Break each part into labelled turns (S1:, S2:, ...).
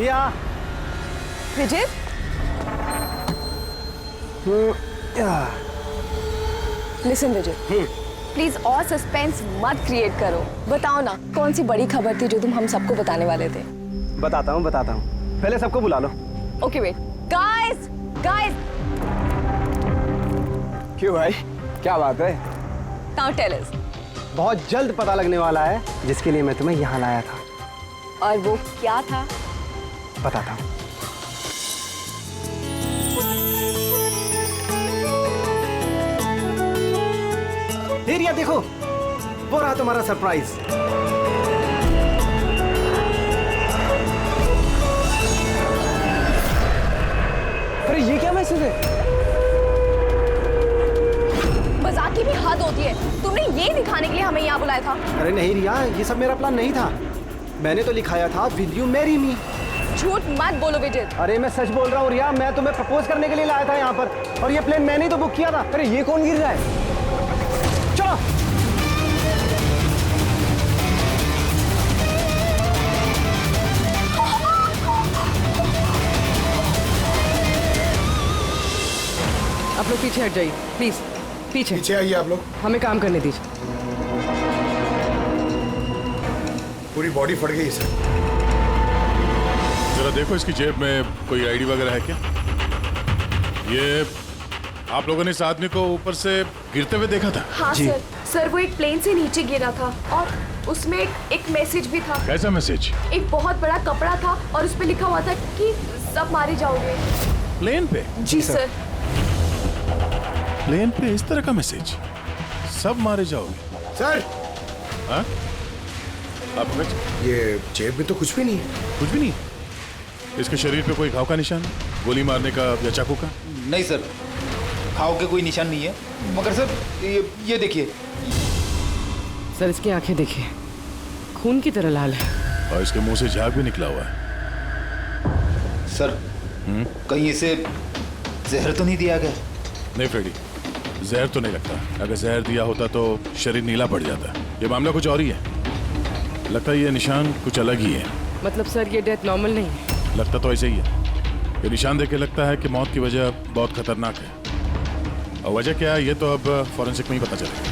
S1: Riya.
S2: Vijay, listen Vijay, please और suspense मत create करो। बताओ ना, कौन सी बड़ी खबर थी जो तुम हम सबको बताने वाले थे?
S1: बताता हूँ। पहले सबको बुला लो।
S2: Okay wait, guys guys.
S1: क्यों भाई, क्या बात है?
S2: Now tell us.
S1: बहुत जल्द पता लगने वाला है जिसके लिए मैं तुम्हें यहाँ लाया था।
S2: और वो क्या था?
S1: बताता हूँ। रिया देखो, वो रहा तुम्हारा सरप्राइज। अरे ये क्या मैसेज है?
S2: मजाक की भी हद होती है। तुमने ये दिखाने के लिए हमें यहाँ बुलाया था?
S1: अरे नहीं रिया, ये सब मेरा प्लान नहीं था। मैंने तो लिखाया था विल यू मैरी मी।
S2: झूठ मत बोलो विजय।
S1: अरे मैं सच बोल रहा हूँ रिया, मैं तुम्हें प्रपोज करने के लिए लाया था यहाँ पर, और ये प्लेन मैंने ही तो बुक किया था। अरे ये कौन गिर रहा है? चलो।
S3: आप लोग पीछे हट जाइए प्लीज, पीछे
S4: आइए आप लोग।
S3: हमें काम करने दीजिए।
S4: पूरी बॉडी फट गई सर।
S5: जरा देखो इसकी जेब में कोई आईडी वगैरह है क्या? ये आप लोगों ने इस आदमी को ऊपर से गिरते हुए देखा था?
S2: हाँ सर, वो एक प्लेन से नीचे गिरा था और उसमें एक मैसेज भी था।
S5: कैसा मैसेज?
S2: एक बहुत बड़ा कपड़ा था और उस पे लिखा हुआ था कि सब मारे जाओगे।
S5: प्लेन पे?
S2: जी सर।
S5: प्लेन पे इस तरह का मैसेज? सब मारे जाओगे?
S4: सर
S5: हाँ? आप
S4: ये जेब में तो कुछ भी नहीं है।
S5: कुछ भी नहीं? इसके शरीर पे कोई घाव का निशान? गोली मारने का या चाकू का?
S6: नहीं सर, घाव के कोई निशान नहीं है। मगर सर ये देखिए
S3: सर, इसकी आंखें देखिए, खून की तरह लाल है।
S5: और इसके मुंह से झाग भी निकला हुआ है।
S6: सर कहीं इसे जहर तो नहीं दिया गया?
S5: नहीं फ्रेडी, जहर तो नहीं लगता। अगर जहर दिया होता तो शरीर नीला पड़ जाता। ये मामला कुछ और ही है। लगता है ये निशान कुछ अलग ही है।
S3: मतलब सर ये डेथ नॉर्मल नहीं है?
S5: लगता तो ऐसे ही है। ये निशान देख के लगता है कि मौत की वजह बहुत खतरनाक है, और वजह क्या है ये तो अब फॉरेंसिक में ही पता चलेगा।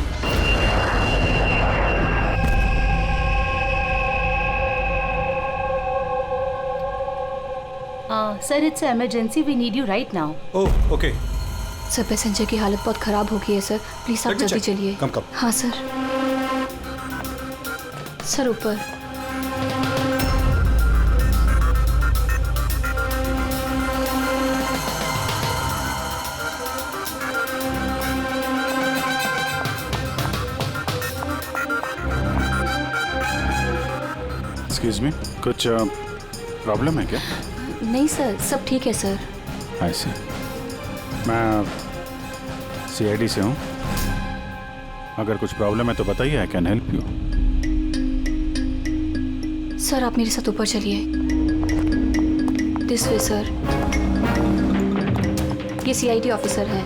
S7: Sir it's emergency, we need you right now.
S4: Oh okay.
S8: Sir passenger की हालत बहुत खराब हो गई है सर, प्लीज आप जल्दी चलिए।
S4: कम।
S8: हाँ सर। सर ऊपर।
S5: एक्सक्यूज मी, कुछ प्रॉब्लम है क्या?
S8: नहीं सर, सब ठीक है सर।
S5: ऐसे मैं सीआईडी से हूँ। अगर कुछ प्रॉब्लम है तो बताइए, I can help you.
S8: Sir आप मेरे साथ ऊपर चलिए। This way sir. ये सीआईडी ऑफिसर है।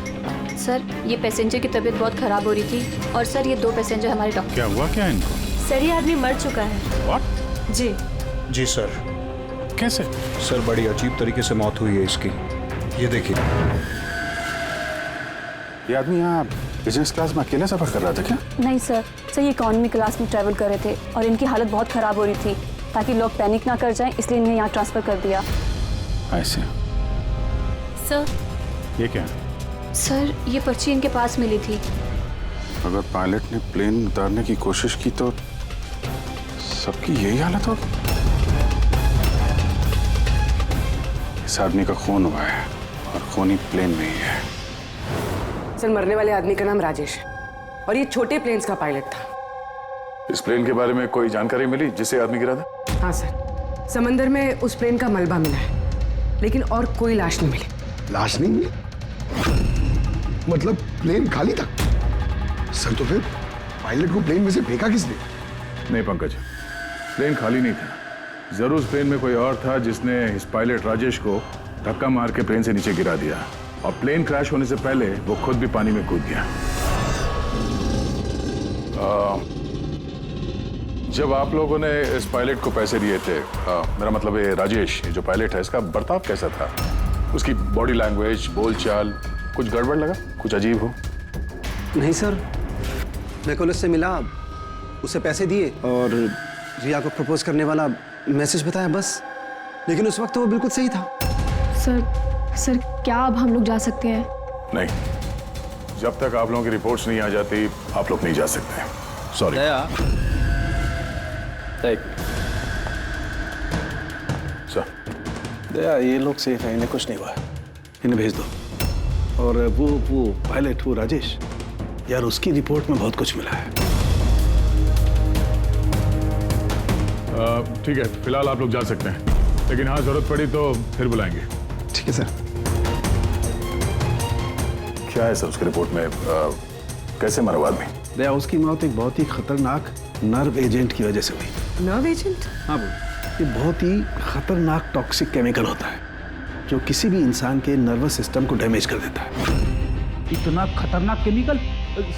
S8: सर ये पैसेंजर की तबीयत बहुत खराब हो रही थी, और सर ये 2 पैसेंजर हमारे डॉक्टर।
S5: क्या हुआ क्या इनको?
S7: सर ये आदमी मर चुका है।
S5: व्हाट?
S4: जी सर।
S5: कैसे?
S4: सर बड़ी अजीब तरीके से मौत हुई है इसकी। ये देखिए।
S5: ये आदमी यहाँ बिजनेस क्लास में अकेले सफर कर रहा था क्या?
S8: नहीं सर, ये इकोनॉमी क्लास में ट्रैवल कर रहे थे और इनकी हालत बहुत खराब हो रही थी। ताकि लोग पैनिक ना कर जाएं, इसलिए इन्हें यहाँ ट्रांसफर कर दिया।
S5: ऐसे?
S7: सर
S5: ये क्या है?
S8: सर ये पर्ची इनके पास मिली थी।
S5: अगर पायलट ने प्लेन उतारने की कोशिश की तो सबकी यही हालत होगी। इस आदमी का खून हुआ है और खून ही प्लेन में ही है।
S3: सर मरने वाले आदमी का नाम राजेश है और ये छोटे प्लेन्स का पायलट था।
S5: इस प्लेन के बारे में कोई जानकारी मिली जिससे आदमी गिरा था?
S3: हाँ सर, समंदर में उस प्लेन का मलबा मिला है, लेकिन और कोई लाश नहीं मिली।
S4: लाश नहीं मिली? मतलब प्लेन खाली था? सर तो फिर पायलट को प्लेन में से फेंका किसने?
S5: नहीं पंकज, प्लेन खाली नहीं था। जरूर उस प्लेन में कोई और था जिसने इस पायलट राजेश को धक्का मार के प्लेन से नीचे गिरा दिया, और प्लेन क्रैश होने से पहले वो खुद भी पानी में कूद गया। जब आप लोगों ने इस पायलट को पैसे दिए थे, मेरा मतलब ये राजेश, ये जो पायलट है, इसका बर्ताव कैसा था? उसकी बॉडी लैंग्वेज, बोलचाल, कुछ गड़बड़ लगा? कुछ अजीब हो?
S1: नहीं सर, मैं कल उससे मिला, उसे पैसे दिए और रिया को प्रपोज करने वाला मैसेज बताया बस। लेकिन उस वक्त तो वो बिल्कुल सही था।
S2: सर क्या अब हम लोग जा सकते हैं?
S5: नहीं, जब तक आप लोगों की रिपोर्ट्स नहीं आ जाती आप लोग नहीं जा सकते। सॉरी। सर,
S9: दया, ये लोग सेफ हैं, इन्हें कुछ नहीं हुआ, इन्हें भेज दो। और वो पायलट, वो राजेश, यार उसकी रिपोर्ट में बहुत कुछ मिला है।
S5: ठीक है, फिलहाल आप लोग जा सकते हैं, लेकिन हाँ जरूरत पड़ी तो फिर बुलाएंगे।
S4: ठीक है सर।
S5: क्या है सर उसकी रिपोर्ट में? कैसे मरा वो आदमी?
S9: दया, उसकी मौत एक बहुत ही खतरनाक नर्व एजेंट की वजह से हुई।
S3: Nerve agent?
S9: हाँ बोल, ये बहुत ही खतरनाक टॉक्सिक केमिकल होता है जो किसी भी इंसान के नर्वस सिस्टम को डैमेज कर देता है।
S6: इतना खतरनाक केमिकल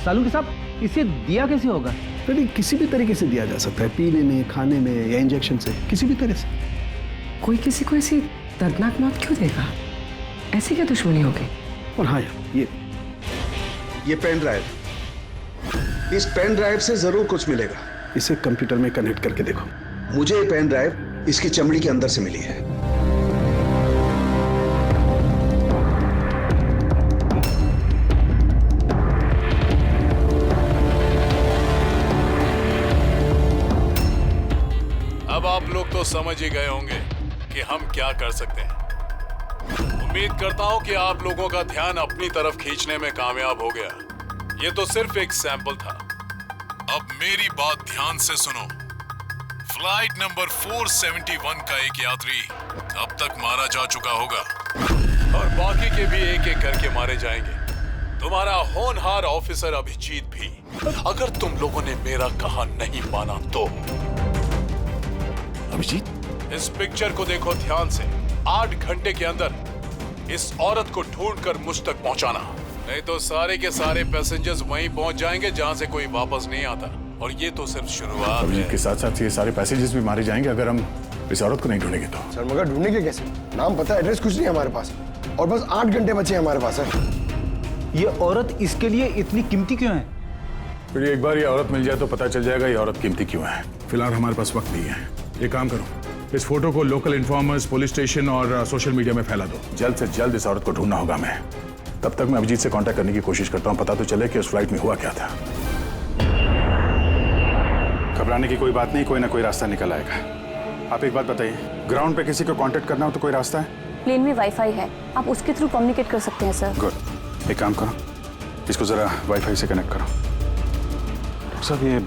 S6: सालू साहब, इसे दिया कैसे होगा?
S9: तो किसी भी तरीके से दिया जा सकता है, पीने में, खाने में या इंजेक्शन से, किसी भी तरह से।
S3: कोई किसी को ऐसी दर्दनाक मौत क्यों देगा? ऐसी क्या दुश्मनी होगी?
S9: और हाँ यार,
S4: ये पेन ड्राइव, इस पेन ड्राइव से जरूर कुछ मिलेगा।
S9: इसे कंप्यूटर में कनेक्ट करके देखो।
S4: मुझे ये पेन ड्राइव इसकी चमड़ी के अंदर से मिली है।
S5: अब आप लोग तो समझ ही गए होंगे कि हम क्या कर सकते हैं। उम्मीद करता हूं कि आप लोगों का ध्यान अपनी तरफ खींचने में कामयाब हो गया। ये तो सिर्फ एक सैंपल था। अब मेरी बात ध्यान से सुनो। फ्लाइट नंबर 471 का एक यात्री अब तक मारा जा चुका होगा और बाकी के भी एक एक करके मारे जाएंगे। तुम्हारा होनहार ऑफिसर अभिजीत भी। अगर तुम लोगों ने मेरा कहा नहीं माना तो
S9: अभिजीत,
S5: इस पिक्चर को देखो ध्यान से। 8 घंटे के अंदर इस औरत को ढूंढकर मुझ तक पहुंचाना, नहीं तो सारे के सारे पैसेंजर्स वहीं पहुंच जाएंगे जहां से कोई वापस नहीं आता। और ये तो सिर्फ शुरुआत है। के साथ साथ ये सारे पैसेंजर्स भी मारे जाएंगे अगर हम इस औरत को नहीं ढूंढेंगे तो।
S4: सर मगर ढूंढेंगे कैसे? नाम पता, एड्रेस कुछ नहीं है हमारे पास, और बस 8 घंटे बचे हैं हमारे पास। सर
S6: ये औरत इसके लिए इतनी कीमती क्यों है?
S5: फिर एक बार ये औरत मिल जाए तो पता चल जाएगा ये औरत कीमती क्यों है। फिलहाल हमारे पास वक्त नहीं है। एक काम करो, इस फोटो को लोकल इन्फॉर्मर्स, पुलिस स्टेशन और सोशल मीडिया में फैला दो। जल्द से जल्द इस औरत को ढूंढना होगा मैं। तब तक मैं अभिजीत से कांटेक्ट करने की कोशिश करता हूं, पता तो चले कि उस फ्लाइट में हुआ क्या था।
S10: घबराने की कोई बात नहीं, कोई ना कोई रास्ता निकल आएगा। आप एक बात बताइए, ग्राउंड पे किसी को कांटेक्ट करना हो तो कोई रास्ता है?
S8: प्लेन में वाईफाई है, आप उसके थ्रू कम्युनिकेट कर सकते हैं सर।
S10: गुड, एक काम करो, इसको जरा वाईफाई से कनेक्ट करो। सब ये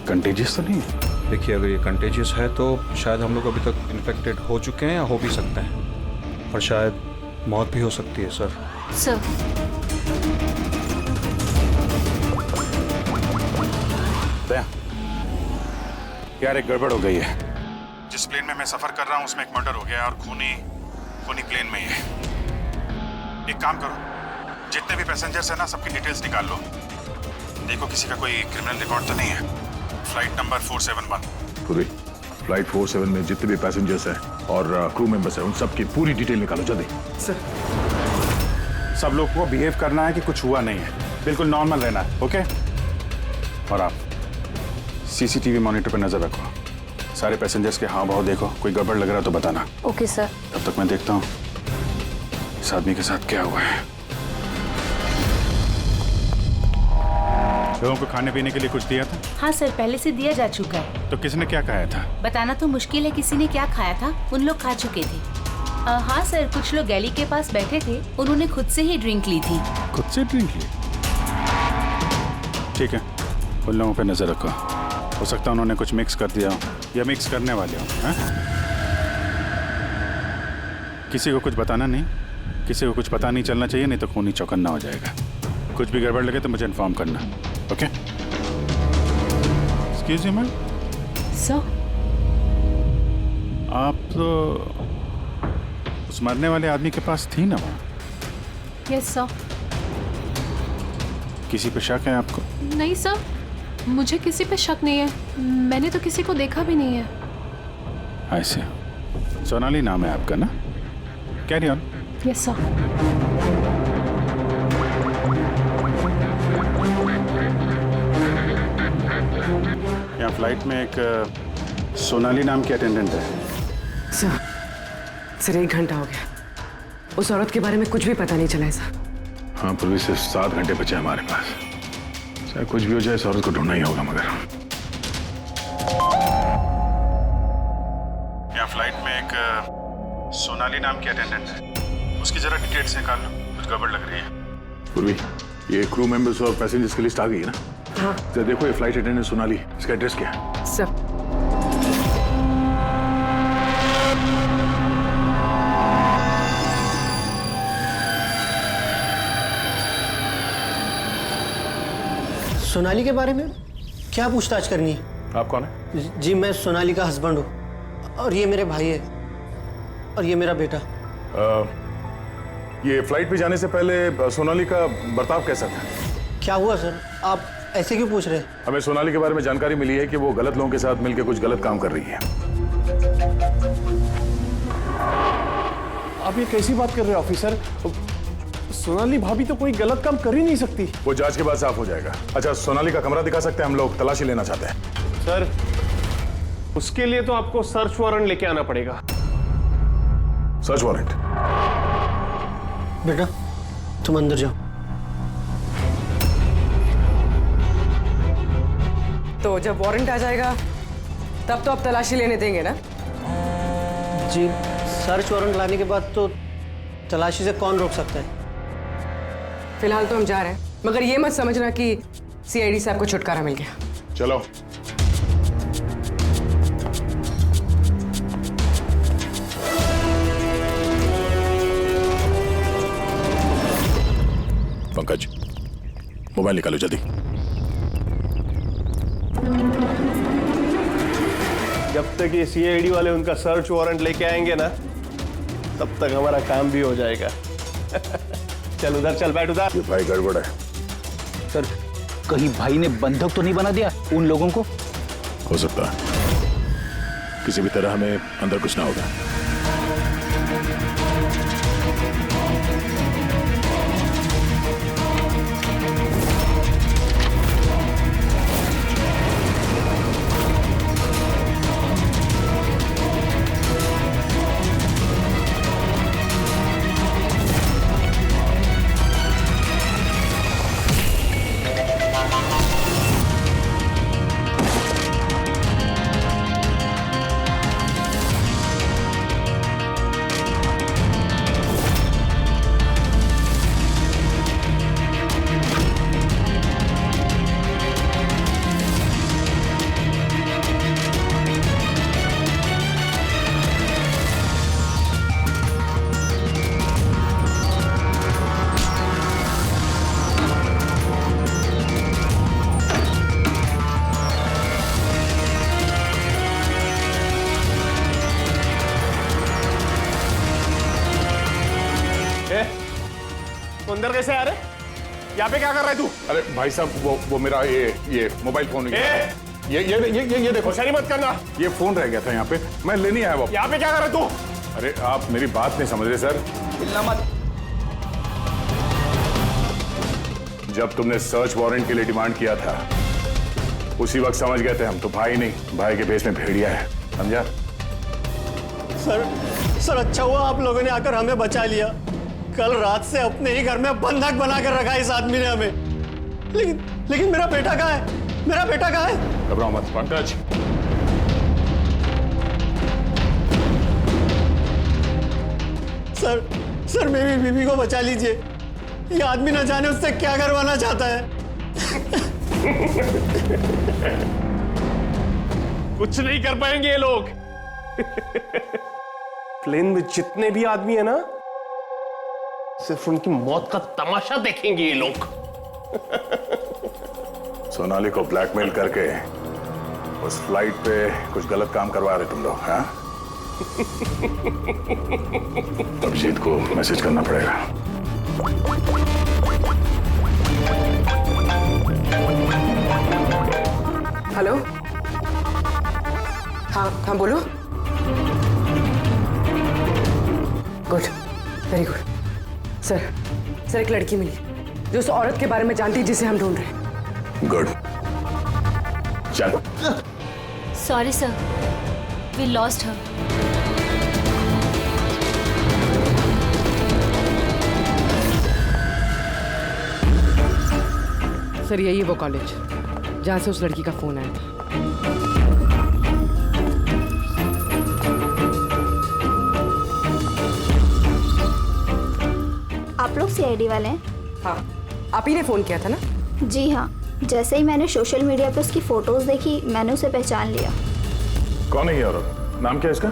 S10: कंटेजियस तो नहीं है?
S11: देखिए, अगर ये कंटेजियस है तो शायद हम लोग अभी तक इन्फेक्टेड हो चुके हैं या हो भी सकते हैं, और शायद मौत भी हो सकती है सर।
S7: सर,
S10: यार एक गड़बड़ हो गई है। जिस प्लेन में मैं सफर कर रहा हूँ उसमें एक मर्डर हो गया और खूनी प्लेन में ही है। एक काम करो, जितने भी पैसेंजर्स हैं ना, सबकी डिटेल्स निकाल लो। देखो किसी का कोई क्रिमिनल रिकॉर्ड तो नहीं है। फ्लाइट नंबर 471
S5: पूरी फ्लाइट 47 में जितने भी पैसेंजर्स हैं और क्रू मेंबर्स हैं, उन सब की पूरी डिटेल निकालो जल्दी।
S10: सर, सब लोग को बिहेव करना है कि कुछ हुआ नहीं है, बिल्कुल नॉर्मल रहना है, ओके? और आप सीसीटीवी मॉनिटर पर नजर रखो। सारे पैसेंजर्स के हाव भाव देखो, कोई गड़बड़ लग रहा तो बताना।
S8: Okay sir.
S10: तब तक मैं देखता हूँ इस आदमी के साथ क्या हुआ है। लोगों को खाने पीने के लिए कुछ दिया था?
S7: हाँ सर, पहले से दिया जा चुका है।
S10: तो किसने क्या खाया था?
S7: बताना तो मुश्किल है किसी ने क्या खाया था, उन लोग खा चुके थे। हाँ सर, कुछ लोग गैली के पास बैठे थे, उन्होंने खुद से ही ड्रिंक ली थी।
S10: खुद से ड्रिंक ली? ठीक है, उन लोगों पे नजर रखो, हो सकता है उन्होंने कुछ मिक्स कर दिया हो या मिक्स करने वाले हो। किसी को कुछ बताना नहीं, किसी को कुछ पता नहीं चलना चाहिए, नहीं तो खूनी चौकन्ना हो जाएगा। कुछ भी गड़बड़ लगे तो मुझे इन्फॉर्म करना, okay? Excuse me ma'am.
S3: Sir,
S10: आप तो उस मरने वाले आदमी के पास थी ना वहाँ?
S7: Yes sir.
S10: किसी पे शक है आपको?
S7: नहीं सर।
S12: मुझे किसी पे शक नहीं है, मैंने तो किसी को देखा भी नहीं है।
S10: ऐसे सोनाली नाम है आपका ना? Carry on.
S12: Yes sir.
S10: यहाँ फ्लाइट में एक सोनाली नाम की अटेंडेंट है।
S3: सर 1 घंटा हो गया, उस औरत के बारे में कुछ भी पता नहीं चला है सर।
S10: हाँ, पूर्वी सिर्फ 7 घंटे बचे हमारे पास। चाहे कुछ भी हो जाए, इस औरत को ढूंढना ही होगा। मगर यहाँ फ्लाइट में एक सोनाली नाम की अटेंडेंट है, उसकी जरा डिटेल्स निकाल लो, कुछ गड़बड़ लग रही है। पूर्वी, ये क्रू मेंबर्स और पैसेंजर्स की लिस्ट आ गई है ना?
S3: हाँ।
S10: तो देखो, ये फ्लाइट अटेंडेंट सोनाली, इसका एड्रेस क्या है?
S3: सर
S13: सोनाली के बारे में क्या पूछताछ करनी है?
S10: आप कौन है?
S13: जी, मैं सोनाली का हस्बैंड हूँ और ये मेरे भाई है और ये मेरा बेटा।
S10: ये फ्लाइट पे जाने से पहले सोनाली का बर्ताव कैसा था?
S13: क्या हुआ सर, आप ऐसे क्यों पूछ रहे हैं?
S10: हमें सोनाली के बारे में जानकारी मिली है कि वो गलत लोगों के साथ मिलकर कुछ गलत काम कर रही है।
S14: आप ये कैसी बात कर रहे हैं ऑफिसर? सोनाली भाभी तो कोई गलत काम कर ही नहीं सकती।
S10: वो जांच के बाद साफ हो जाएगा। अच्छा, सोनाली का कमरा दिखा सकते हैं? हम लोग तलाशी लेना चाहते हैं।
S14: सर, उसके लिए तो आपको सर्च वारंट लेके आना पड़ेगा।
S10: Search warrant?
S13: बेटा तुम अंदर जाओ।
S3: तो जब वारंट आ जाएगा तब तो आप तलाशी लेने देंगे ना?
S13: जी, सर्च वारंट लाने के बाद तो तलाशी से कौन रोक सकता है?
S3: फिलहाल तो हम जा रहे हैं, मगर ये मत समझना कि सीआईडी साहब को छुटकारा मिल गया।
S10: चलो। पंकज, मोबाइल निकालो जल्दी।
S14: जब तक ये सीआईडी वाले उनका सर्च वारंट लेके आएंगे ना, तब तक हमारा काम भी हो जाएगा। चल उधर, चल बैठ उधर।
S10: ये भाई गड़बड़ है।
S6: सर, कहीं भाई ने बंधक तो नहीं बना दिया उन लोगों को?
S10: हो सकता है, किसी भी तरह हमें अंदर कुछ ना होगा।
S14: अंदर कैसे आ रहे? यहाँ पे क्या कर रहा है तू?
S10: अरे भाई साहब, वो मेरा ये मोबाइल फोन ये देखो।
S14: होशियारी मत करना।
S10: ये फोन रह गया था यहाँ पे, मैं लेने आया वो।
S14: यहाँ पे क्या कर रहा है तू?
S10: अरे आप मेरी बात नहीं समझ रहे सर।
S14: हिलना मत।
S10: जब तुमने सर्च वारंट के लिए डिमांड किया था, उसी वक्त समझ गए थे हम तो भाई नहीं, भाई के भेष में भेड़िया है, समझा?
S13: सर अच्छा हुआ आप लोगों ने आकर हमें बचा लिया। कल रात से अपने ही घर में बंधक बनाकर रखा इस आदमी ने हमें। लेकिन मेरा बेटा कहाँ है? मेरा बेटा कहाँ है?
S10: घबराओ मत पंकज।
S13: सर मेरी बीवी को बचा लीजिए। ये आदमी न जाने उससे क्या करवाना चाहता है।
S14: कुछ नहीं कर पाएंगे ये लोग। प्लेन में जितने भी आदमी है ना, सिर्फ उनकी मौत का तमाशा देखेंगे ये लोग।
S10: सोनाली को ब्लैकमेल करके उस फ्लाइट पे कुछ गलत काम करवा रहे तुम लोग, हाँ? अभिजीत को मैसेज करना पड़ेगा।
S3: हेलो। हाँ हाँ बोलो। Good, very good. सर एक लड़की मिली जो उस औरत के बारे में जानती है जिसे हम ढूंढ रहे हैं।
S4: गुड, चलो।
S7: Sorry sir, we lost her.
S3: Sir यही है वो कॉलेज जहाँ से उस लड़की का फोन आया था।
S15: आप लोग सीआईडी वाले हैं?
S3: हाँ, आप ही ने फोन किया था ना?
S15: जी हाँ, जैसे ही मैंने सोशल मीडिया पे उसकी फोटोज देखी मैंने उसे पहचान लिया।
S10: कौन है ये औरत? नाम क्या है इसका?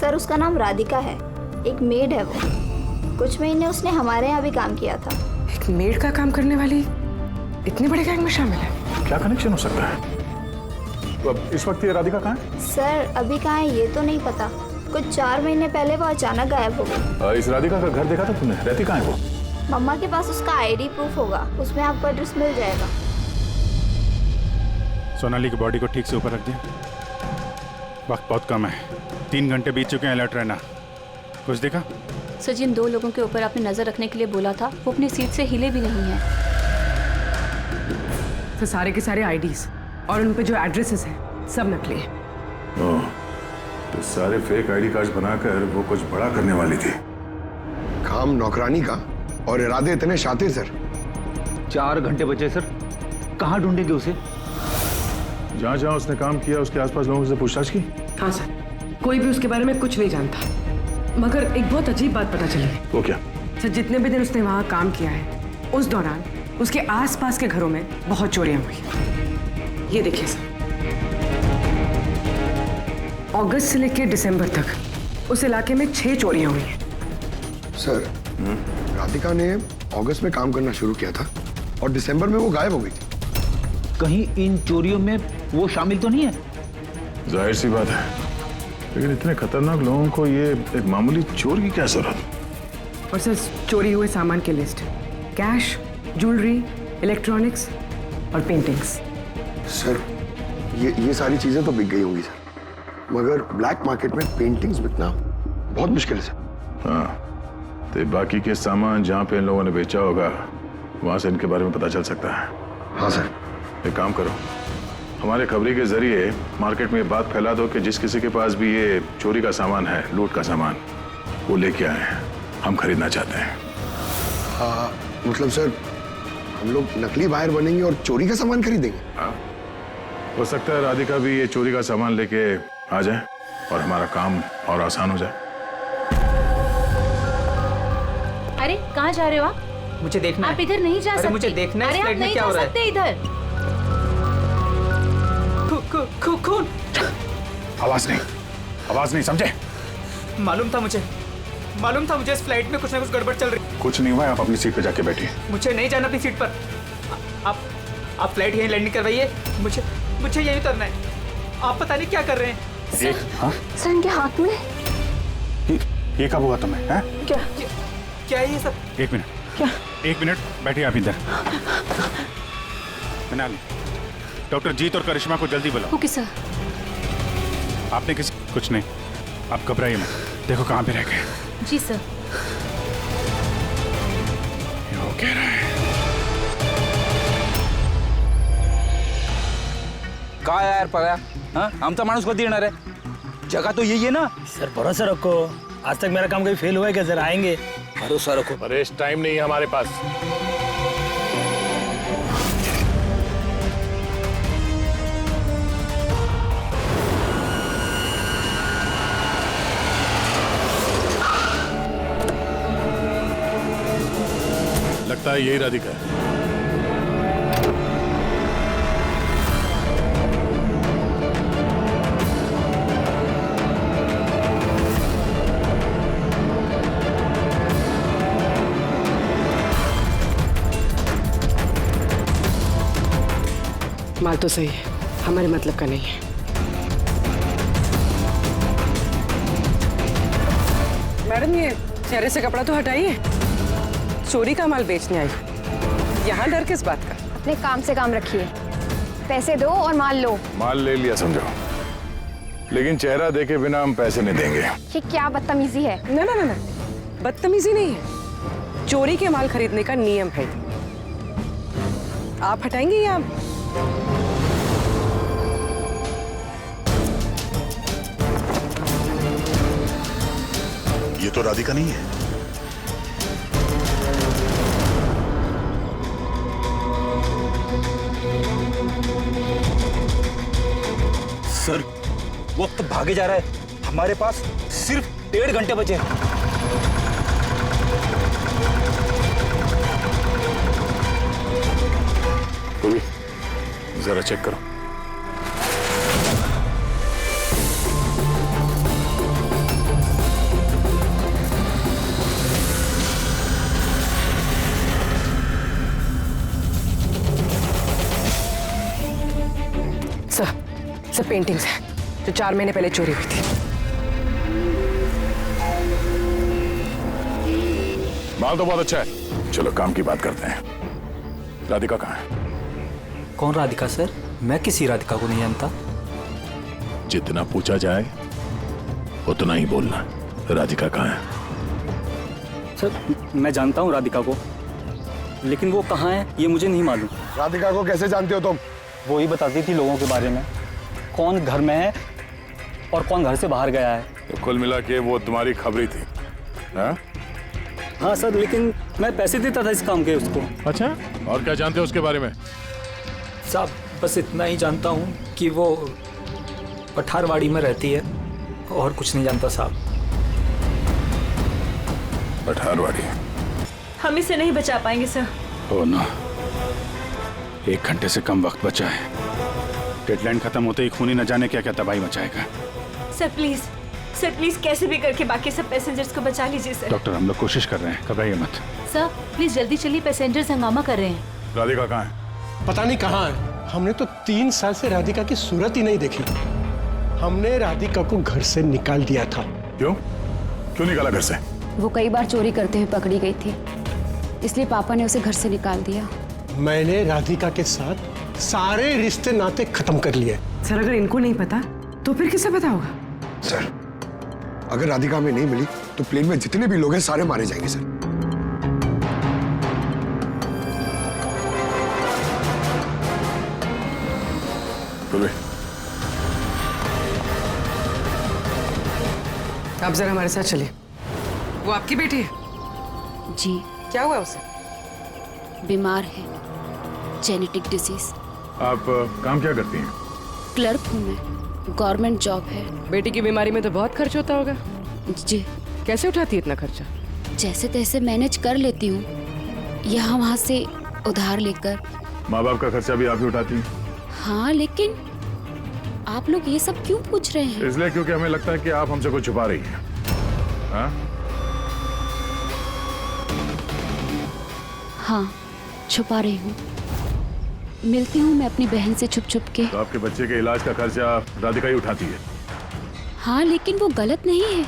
S15: सर उसका नाम राधिका है, एक मेड है वो। कुछ महीने उसने हमारे यहाँ भी काम किया था।
S3: एक मेड का काम करने वाली इतने बड़े गैंग में शामिल है?
S10: क्या कनेक्शन हो सकता है? तो अब इस वक्त ये राधिका कहाँ है?
S15: सर अभी कहाँ है ये तो नहीं पता, कुछ 4 महीने पहले वो अचानक गायब हो गई।
S10: इस राधिका का घर देखा था तुमने? रहती कहाँ है वो?
S15: मम्मा के पास उसका आईडी प्रूफ होगा, उसमें आपको एड्रेस मिल जाएगा।
S10: सोनाली की बॉडी को ठीक से ऊपर रख दिया। वक्त बहुत कम है, 3 घंटे बीत चुके हैं, अलर्ट रहना। कुछ देखा?
S8: सर जिन 2 लोगों के ऊपर आपने नजर रखने के लिए बोला था वो अपनी सीट से हिले भी नहीं है।
S3: तो सारे के सारे आईडीज और उन पे जो एड्रेसेस हैं सब नकली हैं।
S10: ओह, तो सारे फेक आईडी कार्ड्स बनाकर वो कुछ बड़ा करने वाली थी।
S4: काम नौकरानी का और इरादे इतने शातिर सर।
S6: 4 घंटे बचे सर, कहाँ ढूंढेंगे उसे?
S10: जहाँ जहाँ उसने काम किया उसके आसपास लोगों से पूछताछ की?
S3: हाँ सर, कोई भी उसके बारे में कुछ नहीं जानता, मगर एक बहुत अजीब बात पता चली है।
S10: वो क्या?
S3: सर जितने भी दिन उसने वहाँ काम किया है उस दौरान उसके आसपास के घरों में बहुत चोरियां हुई। ये देखिए सर, अगस्त से लेकर दिसंबर तक उस इलाके में 6 चोरियां हुई हैं।
S4: सर राधिका ने अगस्त में काम करना शुरू किया था और दिसंबर में वो गायब हो गई थी।
S6: कहीं इन चोरियों में वो शामिल तो नहीं है?
S10: जाहिर सी बात है, लेकिन इतने खतरनाक लोगों को ये एक मामूली चोर की क्या जरूरत?
S3: और सर चोरी हुए सामान की लिस्ट, कैश, ज्वेलरी, इलेक्ट्रॉनिक्स और पेंटिंग्स।
S4: सर ये सारी चीजें तो बिक गई होंगी सर, मगर ब्लैक मार्केट में पेंटिंग्स बिकना बहुत मुश्किल है सर।
S10: हाँ, तो बाकी के सामान जहाँ पे इन लोगों ने बेचा होगा वहां से इनके बारे में पता चल सकता है।
S4: हाँ सर।
S10: एक काम करो, हमारे खबरी के जरिए मार्केट में बात फैला दो कि जिस किसी के पास भी ये चोरी का सामान है, लूट का सामान, वो लेके आए हैं, हम खरीदना चाहते हैं।
S4: हाँ मतलब सर हम लोग नकली बायर बनेंगे और चोरी का सामान खरीदेंगे?
S10: हाँ, हो सकता है राधिका भी ये चोरी का सामान लेके आ जाए और हमारा काम और आसान हो जाए।
S7: अरे कहाँ जा रहे हो आप?
S12: मुझे देखना
S7: आप इधर नहीं जा सकते।
S12: मुझे देखना है
S7: अरे आप नहीं जा सकते इधर।
S12: खून।
S10: आवाज नहीं, समझे?
S12: मालूम था मुझे इस फ्लाइट में कुछ ना कुछ गड़बड़ चल रही।
S10: कुछ नहीं हुआ, आप अपनी सीट पे जाके बैठिए।
S12: मुझे नहीं जाना अपनी सीट पर। आप फ्लाइट यहीं लैंडिंग करवाइए, मुझे यहीं उतरना है। आप पता नहीं क्या कर रहे हैं।
S10: हाँ?
S8: सर इनके हाथ में
S10: ये कब हुआ तुम्हें?
S12: क्या है ये सब?
S10: एक मिनट। क्या? 1 मिनट बैठिए आप इधर। मनाली, डॉक्टर जीत और करिश्मा को जल्दी बुलाओ।
S8: Okay sir.
S10: आपने कुछ नहीं, आप घबराइए मत, देखो कहाँ पे रह गए।
S7: जी सर।
S10: ये वो कह रहा है।
S6: काय यार पगया, हाँ? आमचा माणूस कधी येणार आहे? जगह तो यही है ना
S13: सर। भरोसा रखो, आज तक मेरा काम कभी फेल हुआ है क्या? जरा आएंगे,
S6: भरोसा रखो।
S10: परेश, टाइम नहीं है हमारे पास। लगता है यही राधिका है।
S3: माल तो सही है, हमारे मतलब का नहीं है। मैडम ये चेहरे से कपड़ा तो हटाइए, चोरी का माल बेचने आई, यहाँ डर किस बात का?
S2: अपने काम से काम रखिए। पैसे दो और माल लो।
S10: माल ले लिया समझो, लेकिन चेहरा देखे बिना हम पैसे नहीं देंगे।
S2: ये क्या बदतमीजी है?
S3: ना ना ना ना, बदतमीजी नहीं है, चोरी के माल खरीदने का नियम है। आप हटाएंगे या
S10: ये तो राधिका नहीं है।
S6: सर वक्त भागे जा रहा है, हमारे पास सिर्फ 1.5 घंटे बचे हैं।
S10: जरा चेक करो।
S3: सब पेंटिंग्स हैं जो 4 महीने पहले चोरी हुई थी।
S10: माल तो बहुत अच्छा है, चलो काम की बात करते हैं। राधिका कहाँ है?
S12: कौन राधिका सर? मैं किसी राधिका को नहीं जानता।
S10: जितना पूछा जाए उतना ही बोलना। राधिका कहाँ है?
S16: सर मैं जानता हूँ राधिका को, लेकिन वो कहाँ है ये मुझे नहीं मालूम।
S4: राधिका को कैसे जानते हो तुम?
S16: वो ही बताती थी लोगों के बारे में, कौन घर में है और कौन घर से बाहर गया है।
S10: तो कुल मिला के वो तुम्हारी खबरी थी?
S16: हाँ सर, लेकिन मैं पैसे देता था इस काम के उसको।
S10: अच्छा, और क्या जानते हो उसके बारे में?
S12: साहब बस इतना ही जानता हूँ कि वो पठारवाड़ी में रहती है, और कुछ नहीं जानता साहब।
S10: पठारवाड़ी?
S17: हम इसे नहीं बचा पाएंगे सर।
S10: ओ ना, 1 घंटे से कम वक्त बचा है। डेडलाइन खत्म होते ही खूनी न जाने क्या क्या तबाही मचाएगा।
S17: सर प्लीज कैसे भी करके बाकी सब पैसेंजर्स को बचा लीजिए सर।
S10: डॉक्टर हम लोग कोशिश कर रहे हैं, घबराइए मत।
S7: सर प्लीज जल्दी चलिए, पैसेंजर्स हंगामा कर रहे हैं।
S10: राधिका कहाँ है?
S13: पता नहीं कहाँ है। हमने तो 3 साल से राधिका की सूरत ही नहीं देखी। हमने राधिका को घर से निकाल दिया था।
S10: क्यों निकाला घर से?
S8: वो कई बार चोरी करते हुए पकड़ी गई थी, इसलिए पापा ने उसे घर से निकाल दिया।
S13: मैंने राधिका के साथ सारे रिश्ते नाते खत्म कर लिए।
S3: सर अगर इनको नहीं पता तो फिर किसे पता होगा?
S4: सर अगर राधिका हमें नहीं मिली तो प्लेन में जितने भी लोग हैं सारे मारे जाएंगे सर।
S3: आप जरा हमारे साथ चलिए। वो आपकी बेटी है?
S8: जी।
S3: क्या हुआ उसे?
S8: बीमार है, जेनेटिक डिजीज।
S10: आप काम क्या करती हैं?
S8: क्लर्क हूँ मैं, गवर्नमेंट जॉब है।
S3: बेटी की बीमारी में तो बहुत खर्च होता होगा।
S8: जी।
S3: कैसे उठाती है इतना खर्चा?
S8: जैसे तैसे मैनेज कर लेती हूँ, यहाँ वहाँ से उधार लेकर।
S10: माँ बाप का खर्चा भी आप ही उठाती हैं?
S8: हाँ, लेकिन आप लोग ये सब क्यों पूछ रहे हैं?
S10: इसलिए क्योंकि हमें लगता है कि आप हमसे कुछ छुपा रही हैं।
S8: हाँ, छुपा रही हूँ। मिलती हूँ मैं अपनी बहन से छुप छुप के।
S10: तो आपके बच्चे के इलाज का खर्चा राधिका ही उठाती है?
S8: हाँ, लेकिन वो गलत नहीं है।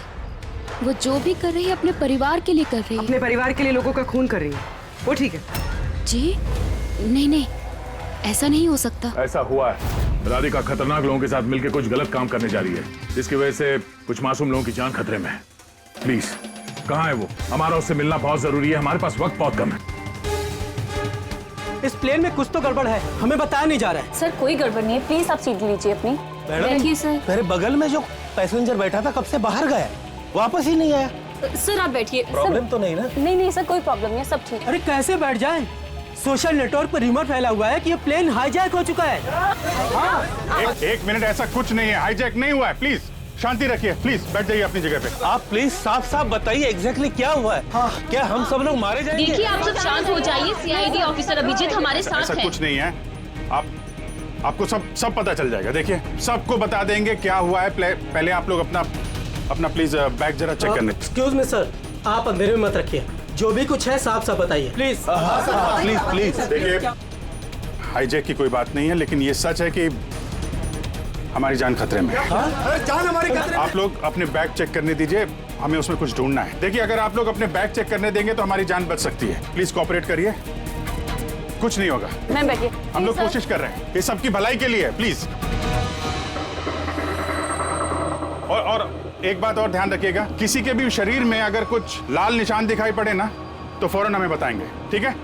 S8: वो जो भी कर रही है अपने परिवार के लिए कर रही है।
S3: अपने परिवार के लिए लोगों का खून कर रही है, वो ठीक है?
S8: जी नहीं, ऐसा नहीं हो सकता।
S10: ऐसा हुआ है। राधिका खतरनाक लोगों के साथ मिलकर कुछ गलत काम करने जा रही है, जिसकी वजह से कुछ मासूम लोगों की जान खतरे में है। प्लीज, कहाँ है वो? हमारा उससे मिलना बहुत जरूरी है, हमारे पास वक्त बहुत कम है।
S13: इस प्लेन में कुछ तो गड़बड़ है, हमें बताया नहीं जा रहा है।
S8: सर कोई गड़बड़ नहीं है, प्लीज आप सीट लीजिए अपनी। बैठिए सर।
S13: मेरे बगल में जो पैसेंजर बैठा था कब से बाहर गया, वापस ही नहीं आया।
S8: सर आप बैठिए।
S13: प्रॉब्लम तो नहीं ना?
S8: नहीं सर, कोई प्रॉब्लम नहीं है, सब ठीक है।
S13: अरे कैसे बैठ जाए? सोशल नेटवर्क पर रिमोट फैला हुआ है कि ये प्लेन हाईजैक हो चुका है।
S10: हाँ। एक मिनट, ऐसा कुछ नहीं है, हाईजैक नहीं हुआ है। प्लीज शांति रखिए, प्लीज बैठ जाइए अपनी जगह पे।
S13: आप प्लीज साफ साफ बताइए एग्जैक्टली क्या हुआ है। हाँ, क्या हम सब लोग मारे जाएंगे?
S18: देखिए आप सब शांत हो जाइए, सीआईडी ऑफिसर अभिजीत हमारे साथ
S10: ऐसा
S18: है।
S10: कुछ नहीं है, आपको सब पता चल जाएगा। देखिए सबको बता देंगे क्या हुआ है। पहले आप लोग अपना प्लीज बैग जरा चेक करने।
S13: एक्सक्यूज मी सर, आप अंधेरे में मत रखिए, जो भी कुछ है साफ साफ बताइए प्लीज।
S10: प्लीज देखिए, हाईजैक की कोई बात नहीं है, लेकिन ये सच है कि हमारी जान खतरे में है।
S13: जान हमारी खतरे में।
S10: आप लोग अपने बैग चेक करने दीजिए, हमें उसमें कुछ ढूंढना है। देखिए अगर आप लोग अपने बैग चेक करने देंगे तो हमारी जान बच सकती है। प्लीज कोऑपरेट करिए। कुछ नहीं होगा।
S8: मैम बैठिए।
S10: हम लोग कोशिश कर रहे हैं, ये सबकी भलाई के लिए है, प्लीज। और एक बात और ध्यान रखिएगा, किसी के भी शरीर में अगर कुछ लाल निशान दिखाई पड़े ना तो फौरन हमें बताएंगे, ठीक है?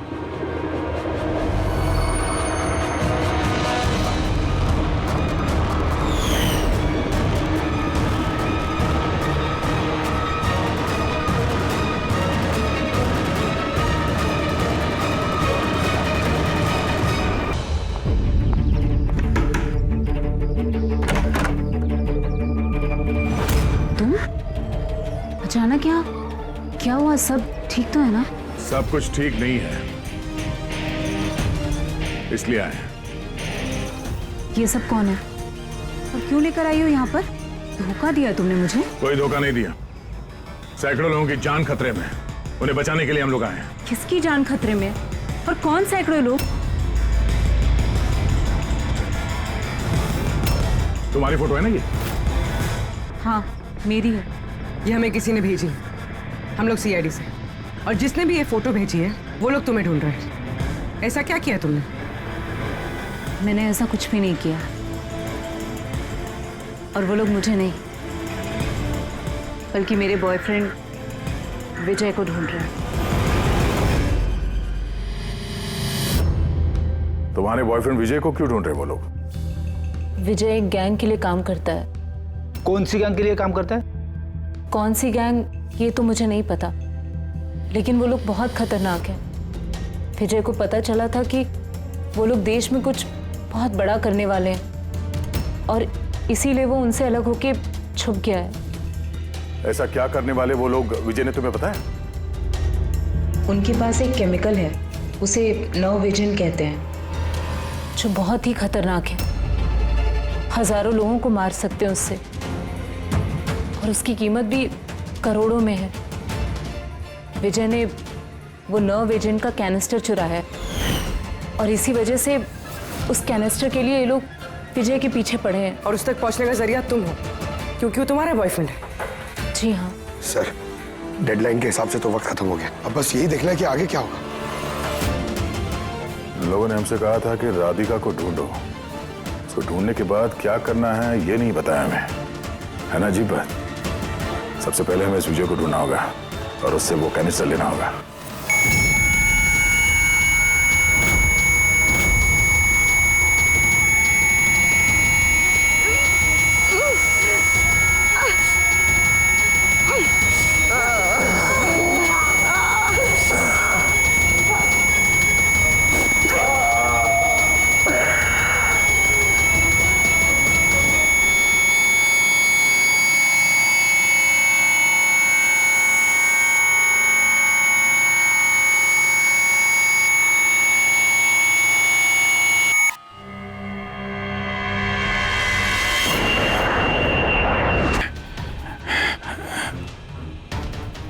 S8: अचानक क्या हुआ? सब ठीक तो है ना?
S10: सब कुछ ठीक नहीं है, इसलिए आए हैं।
S8: ये सब कौन है और क्यों लेकर आई हो यहाँ पर? धोखा दिया तुमने मुझे।
S10: कोई धोखा नहीं दिया, सैकड़ों लोगों की जान खतरे में, उन्हें बचाने के लिए हम लोग आए हैं।
S8: किसकी जान खतरे में और कौन सैकड़ों लोग?
S10: तुम्हारी फोटो है ना ये?
S8: हाँ मेरी है।
S3: ये हमें किसी ने भेजी, हम लोग सीआईडी से, और जिसने भी ये फोटो भेजी है वो लोग तुम्हें ढूंढ रहे हैं। ऐसा क्या किया तुमने?
S8: मैंने ऐसा कुछ भी नहीं किया, और वो लोग मुझे नहीं बल्कि मेरे बॉयफ्रेंड विजय को ढूंढ रहे हैं।
S10: तुम्हारे बॉयफ्रेंड विजय को क्यों ढूंढ रहे वो लोग?
S8: विजय एक गैंग के लिए काम करता है।
S6: कौन सी गैंग के लिए काम करता है?
S8: कौन सी गैंग ये तो मुझे नहीं पता, लेकिन वो लोग बहुत खतरनाक हैं। विजय को पता चला था कि वो लोग देश में कुछ बहुत बड़ा करने वाले हैं, और इसीलिए वो उनसे अलग होके छुप गया है।
S10: ऐसा क्या करने वाले वो लोग विजय ने तुम्हें बताया?
S8: उनके पास एक केमिकल है, उसे नव विजन कहते हैं, जो बहुत ही खतरनाक है। हजारों लोगों को मार सकते हैं उससे, और उसकी कीमत भी करोड़ों में है। विजय ने वो नव एजेंट का कैनिस्टर चुराया है, और इसी वजह से उस कैनिस्टर के लिए ये लोग विजय के पीछे पड़े हैं।
S3: और उस तक पहुंचने का जरिया तुम हो, क्योंकि वो तुम्हारा बॉयफ्रेंड है।
S8: जी हाँ
S4: सर, डेडलाइन के हिसाब से तो वक्त खत्म हो गया, अब बस यही देखना है कि आगे क्या होगा।
S10: लोगों ने हमसे कहा था कि राधिका को ढूंढो, उसको ढूंढने के बाद क्या करना है ये नहीं बताया हमें, है ना? अजीब बात। सबसे पहले हमें इस विजय को ढूंढना होगा और उससे वो कैनिस्टर लेना होगा।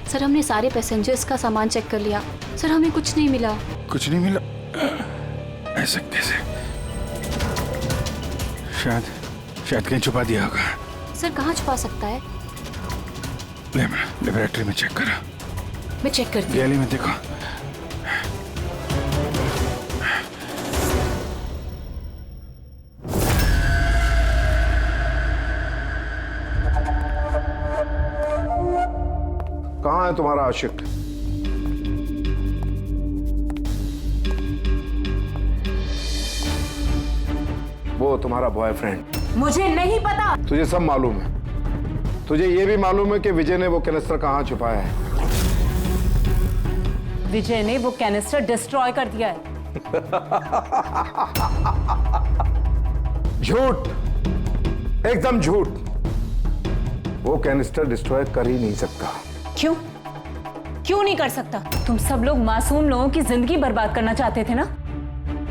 S8: सर, हमने सारे पैसेंजर्स का सामान चेक कर लिया सर, हमें कुछ नहीं मिला।
S10: कुछ नहीं मिला? ऐसे कैसे? शायद कहीं छुपा दिया होगा।
S8: सर कहाँ छुपा सकता है?
S10: लेबोरेटरी में चेक करो।
S8: मैं चेक करती हूँ।
S10: गैली में देखो।
S4: कहाँ है तुम्हारा आशिक? वो तुम्हारा बॉयफ्रेंड।
S8: मुझे नहीं पता।
S4: तुझे सब मालूम है। तुझे ये भी मालूम है कि विजय ने वो कैनिस्टर कहाँ छुपाया है।
S8: विजय ने वो कैनिस्टर डिस्ट्रॉय कर दिया है।
S4: झूठ, एकदम झूठ। वो कैनिस्टर डिस्ट्रॉय कर ही नहीं सकता।
S8: क्यों नहीं कर सकता? तुम सब लोग मासूम लोगों की जिंदगी बर्बाद करना चाहते थे ना,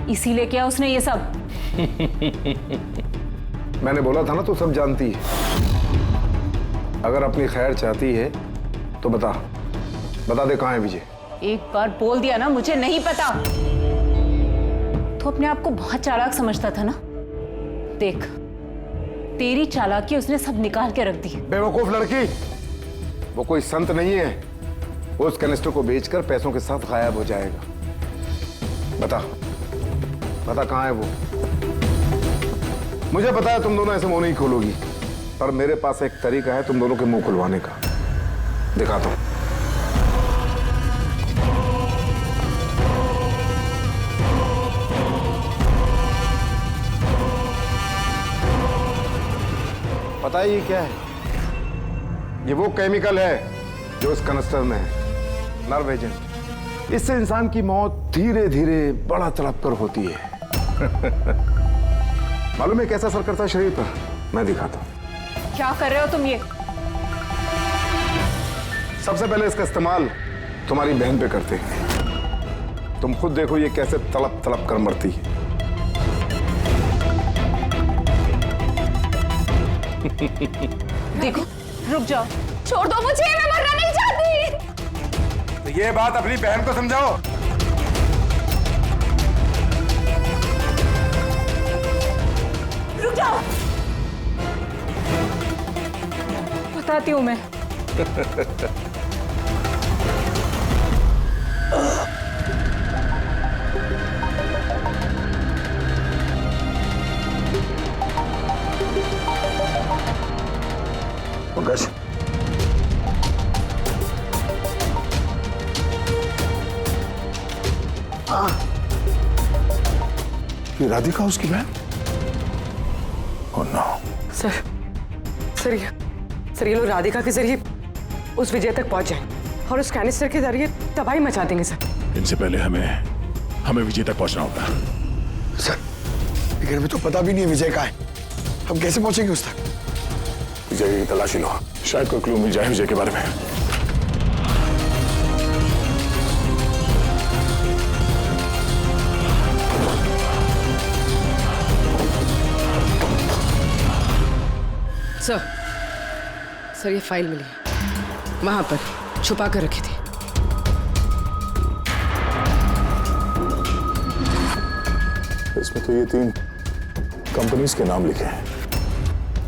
S8: इसीलिए किया उसने ये सब।
S4: मैंने बोला था ना, तू सब जानती है। अगर अपनी खैर चाहती है तो बता दे कहाँ है विजय।
S8: एक बार बोल दिया ना मुझे नहीं पता, तो अपने आप को बहुत चालाक समझता था ना। देख, तेरी चालाकी उसने सब निकाल के रख दी।
S4: बेवकूफ लड़की, वो कोई संत नहीं है। वो उस कैनिस्टर को बेचकर पैसों के साथ गायब हो जाएगा। बता
S19: पता कहाँ है वो? मुझे पता है तुम दोनों ऐसे मुंह नहीं खोलोगी, पर मेरे पास एक तरीका है तुम दोनों के मुंह खुलवाने का। दिखाता हूं। पता है ये क्या है? ये वो केमिकल है जो इस कनस्टर में है, नर्व एजेंट। इससे इंसान की मौत धीरे धीरे बड़ा तड़प कर होती है। मालूम है कैसा असर करता है शरीर पर? मैं दिखाता हूं।
S3: क्या कर रहे हो तुम ये?
S19: सबसे पहले इसका इस्तेमाल तुम्हारी बहन पे करते हैं। तुम खुद देखो ये कैसे तड़प तड़प कर मरती है।
S3: देखो, रुक जाओ।
S2: छोड़ दो मुझे, मैं मरना नहीं चाहती।
S19: तो ये बात अपनी बहन को समझाओ।
S3: रुक जाओ। बताती हूँ मैं।
S19: पंकज, ये राधिका उसकी बहन? Oh no.
S3: सर ये लोग राधिका के जरिए उस विजय तक पहुंच जाए और उस कैनिस्टर के जरिए तबाही मचा देंगे सर।
S10: इनसे पहले हमें विजय तक पहुंचना होगा।
S4: सर, लेकिन हमें तो पता भी नहीं है विजय कहाँ है। हम कैसे पहुंचेंगे उस तक?
S10: विजय की तलाशी लो, शायद कोई क्लू मिल जाए विजय के बारे में।
S3: सर ये फाइल मिली है, वहां पर छुपा कर रखी थी।
S10: इसमें तो ये 3 कंपनीज के नाम लिखे हैं।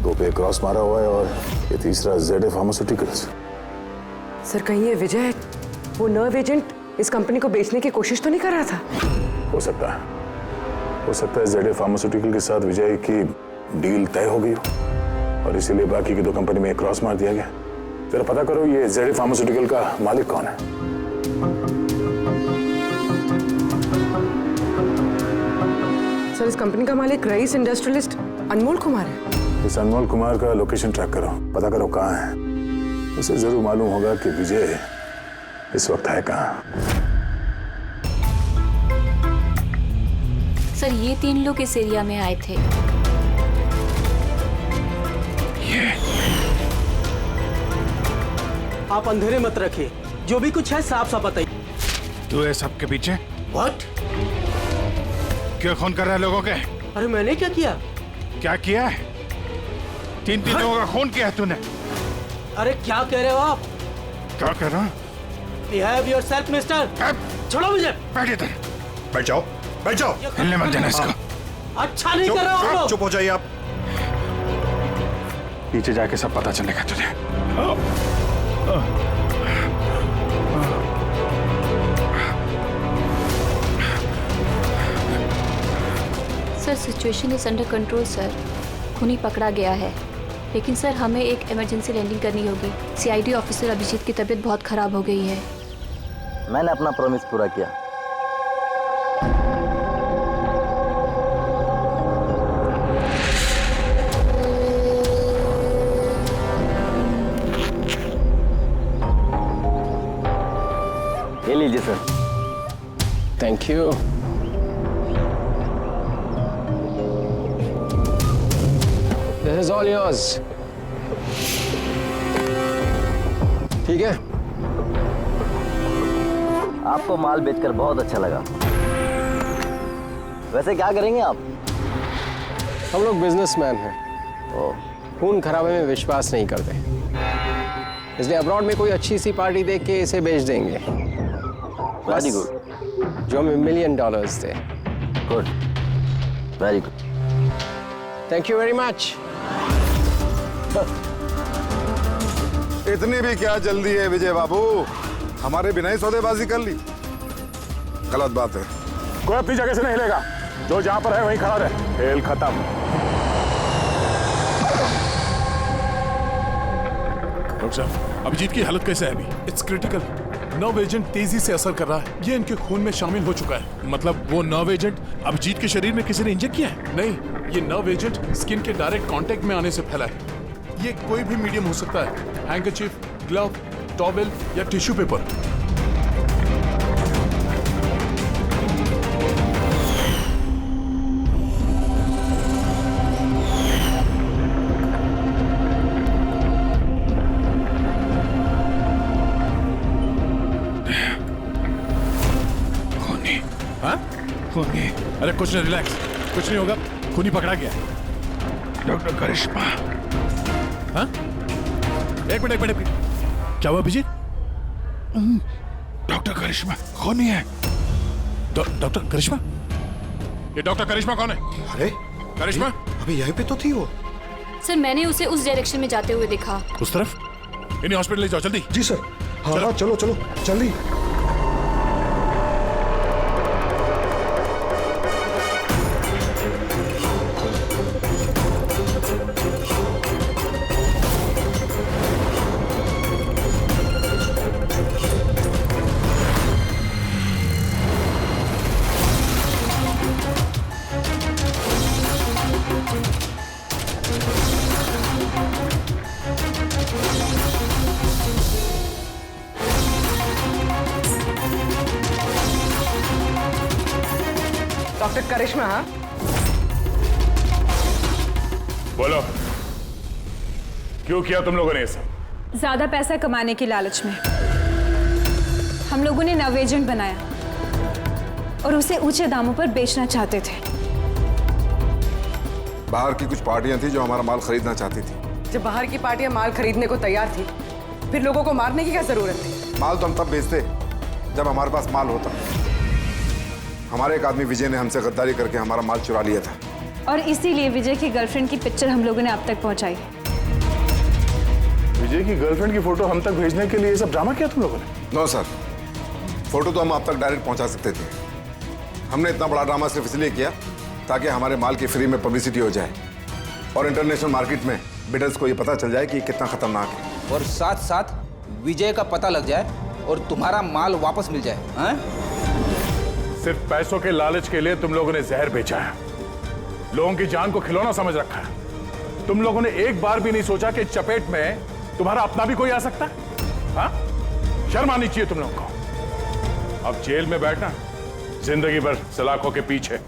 S10: 2 पे क्रॉस मारा हुआ है और ये तीसरा ZA फार्मास्यूटिकल्स।
S3: सर कहीं ये विजय वो नर्व एजेंट इस कंपनी को बेचने की कोशिश तो नहीं कर रहा था?
S10: हो सकता है ZA फार्मास्यूटिकल के साथ विजय की डील तय हो गई हो और इसीलिए बाकी की 2 कंपनी में क्रॉस मार दिया गया। जरा पता करो ये ZA फार्मास्यूटिकल का मालिक कौन है।
S3: सर इस कंपनी का मालिक रईस इंडस्ट्रियलिस्ट अनमोल कुमार है।
S10: इस अनमोल कुमार का लोकेशन ट्रैक करो, पता करो कहाँ है। उसे जरूर मालूम होगा कि विजय इस वक्त है कहाँ।
S18: सर ये 3 लोग इस एरिया में आए थे।
S13: आप अंधेरे मत रखिए, जो भी कुछ है साफ साफ बताइए।
S10: तू है सबके पीछे?
S13: व्हाट?
S10: क्यों खून कर रहा है लोगों के?
S13: अरे मैंने क्या किया?
S10: क्या किया है? 3 लोगों का खून किया है तूने।
S13: अरे क्या कह रहे हो आप?
S10: क्या कह रहा हूँ?
S13: Behave yourself, mister. छोड़ो मुझे।
S10: बैठ इधर। बैठ जाओ। हिलने मत देना इसको।
S13: अच्छा नहीं कर रहे हो आप लोग।
S10: चुप हो जाइए आप। पीछे जाके सब पता चलेगा तुझे।
S18: Sir situation is under control sir. खूनी पकड़ा गया है, लेकिन सर हमें एक इमरजेंसी लैंडिंग करनी होगी। CID ऑफिसर अभिजीत की तबीयत बहुत खराब हो गई है।
S20: मैंने अपना प्रॉमिस पूरा किया। ये लीजिए sir.
S14: Thank you. This is all yours. ठीक है?
S20: आपको माल बेचकर बहुत अच्छा लगा। वैसे क्या करेंगे आप?
S14: हम लोग बिजनेसमैन हैं। खून खराबे में विश्वास नहीं करते, इसलिए अब्रॉड में कोई अच्छी सी पार्टी देख के इसे बेच देंगे।
S20: Very good.
S14: जो हमें $1 मिलियन थे।
S20: Good, very good.
S14: Thank you very much.
S19: इतनी भी क्या जल्दी है विजय बाबू? हमारे बिना ही सौदेबाजी कर ली। गलत बात है।
S10: कोई अपनी जगह से नहीं हिलेगा। जो जहां पर है वहीं खड़ा रहे। खेल खत्म।
S5: डॉक्टर साहब, अभिजीत की हालत कैसे है अभी? It's critical. नर्व एजेंट तेजी से असर कर रहा है। ये इनके खून में शामिल हो चुका है। मतलब वो नर्व एजेंट अभिजीत के शरीर में किसी ने इंजेक्ट किया है? नहीं, ये नर्व एजेंट स्किन के डायरेक्ट कांटेक्ट में आने से फैला है। ये कोई भी मीडियम हो सकता है, हैंकरचीफ, ग्लव, टॉवेल या टिश्यू पेपर। खूनी? अरे कुछ नहीं, रिलैक्स, कुछ नहीं होगा। खूनी पकड़ा गया।
S10: डॉक्टर करिश्मा।
S5: हाँ? एक मिनट। क्या हुआ अभिजीत?
S10: डॉक्टर करिश्मा खूनी है।
S5: डॉक्टर करिश्मा? ये डॉक्टर करिश्मा कौन है?
S10: अरे
S5: करिश्मा
S10: अभी यहीं पे तो थी वो।
S18: सर मैंने उसे उस डायरेक्शन में जाते हुए देखा।
S5: उस तरफ? इन्हें हॉस्पिटल ले जाओ जल्दी।
S19: जी सर। हाँ, चलो जल्दी।
S3: डॉक्टर करिश्मा। हाँ,
S10: बोलो, क्यों किया तुम लोगों ने ये सब?
S8: ज्यादा पैसा कमाने की लालच में हम लोगों ने नव एजेंट बनाया और उसे ऊंचे दामों पर बेचना चाहते थे।
S19: बाहर की कुछ पार्टियां थी जो हमारा माल खरीदना चाहती थी।
S3: जब बाहर की पार्टियां माल खरीदने को तैयार थी, फिर लोगों को मारने की क्या जरूरत थी?
S19: माल तो हम तब बेचते जब हमारे पास माल होता। हमारे एक आदमी विजय ने हमसे गद्दारी करके हमारा माल चुरा लिया था
S8: और इसीलिए विजय की गर्लफ्रेंड की पिक्चर हम लोगों ने अब तक पहुंचाई।
S10: विजय की गर्लफ्रेंड की फोटो हम तक भेजने के लिए ये सब ड्रामा किया तुम लोगों ने?
S19: नो सर, फोटो तो हम आप तक डायरेक्ट पहुंचा सकते थे। हमने इतना बड़ा ड्रामा सिर्फ इसलिए किया ताकि हमारे माल की फ्री में पब्लिसिटी हो जाए और इंटरनेशनल मार्केट में बिडर्स को ये पता चल जाए कि कितना खतरनाक है,
S6: और साथ साथ विजय का पता लग जाए और तुम्हारा माल वापस मिल जाए। हाँ?
S10: सिर्फ पैसों के लालच के लिए तुम लोगों ने जहर बेचा है, लोगों की जान को खिलौना समझ रखा है। तुम लोगों ने एक बार भी नहीं सोचा कि चपेट में तुम्हारा अपना भी कोई आ सकता है। हाँ? शर्म आनी चाहिए तुम लोगों को। अब जेल में बैठना जिंदगी भर सलाखों के पीछे।